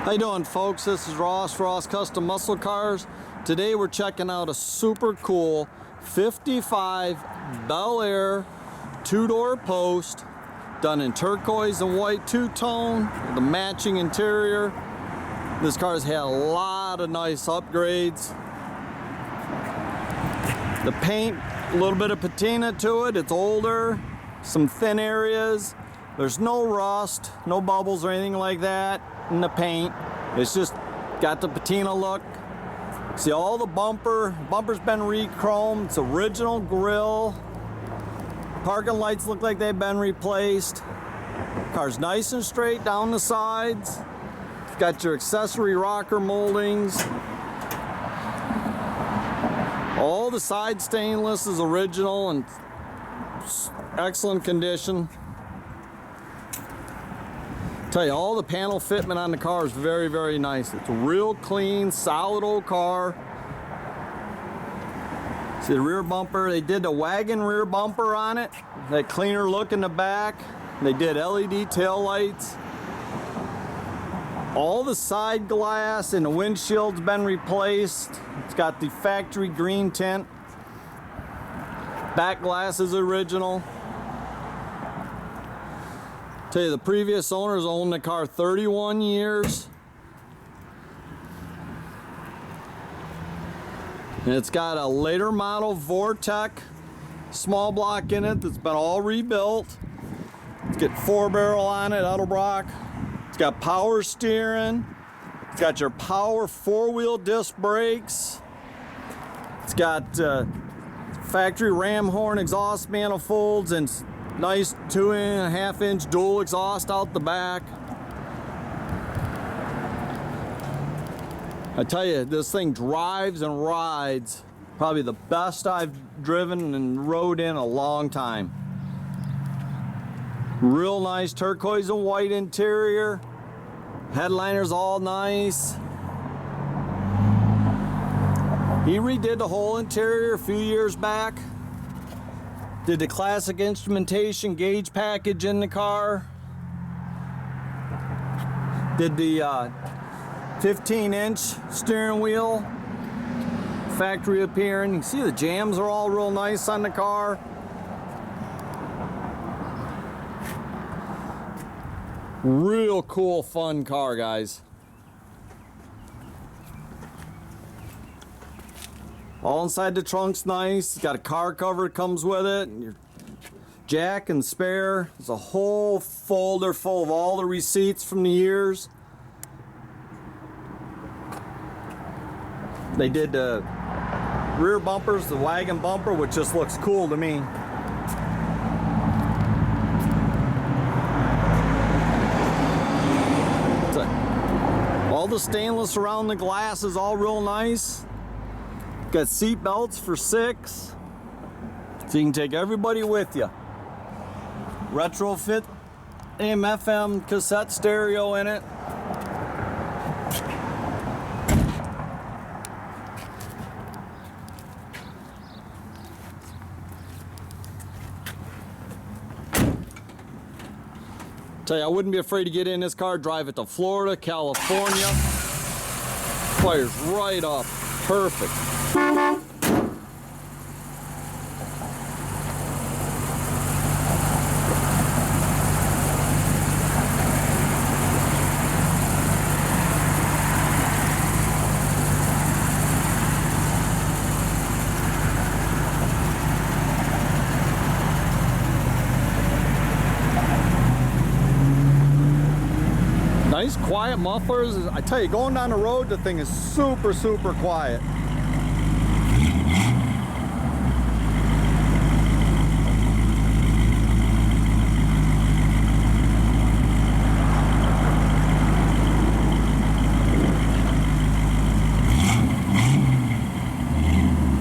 How you doing, folks? This is Ross Custom Muscle Cars. Today we're checking out a super cool 55 Bel Air two-door post done in turquoise and white two-tone with a matching interior. This car's had a lot of nice upgrades. The paint, a little bit of patina to it. It's older, some thin areas. There's no rust, no bubbles or anything like that in the paint. It's just got the patina look. See all the bumper's been re-chromed. It's original grille. Parking lights look like they've been replaced. Car's nice and straight down the sides. It's got your accessory rocker moldings. All the side stainless is original and excellent condition. Tell you, all the panel fitment on the car is very, very nice. It's a real clean, solid old car. See the rear bumper, they did the wagon rear bumper on it. That cleaner look in the back. They did LED tail lights. All the side glass and the windshield's been replaced. It's got the factory green tint. Back glass is original. Tell you, the previous owners owned the car 31 years. And it's got a later model Vortec small block in it that's been all rebuilt. It's got 4-barrel on it, Edelbrock. It's got power steering. It's got your power 4-wheel disc brakes. It's got factory ram horn exhaust manifolds and nice 2.5-inch dual exhaust out the back. I tell you, this thing drives and rides probably the best I've driven and rode in a long time. Real nice turquoise and white interior. Headliner's all nice. He redid the whole interior a few years back. Did the Classic Instrumentation gauge package in the car. Did the 15-inch steering wheel. Factory appearing. You can see the jams are all real nice on the car. Real cool, fun car, guys. All inside the trunk's nice. It's got a car cover that comes with it. And your jack and spare. There's a whole folder full of all the receipts from the years. They did the rear bumpers, the wagon bumper, which just looks cool to me. All the stainless around the glass is all real nice. Got seat belts for 6, so you can take everybody with you. Retrofit AM/FM cassette stereo in it. Tell you, I wouldn't be afraid to get in this car, drive it to Florida, California. Fires right up, perfect. Nice quiet mufflers. I tell you, going down the road, the thing is super, super quiet.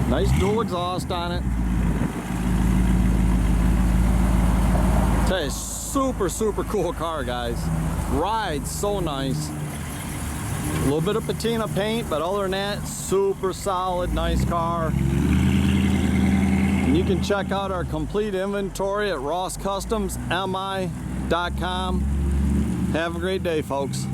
Nice dual exhaust on it. Tell you, super, super cool car, guys. Rides so nice. A little bit of patina paint, but other than that, super solid, nice car. And you can check out our complete inventory at rosscustomsmi.com. Have a great day, folks.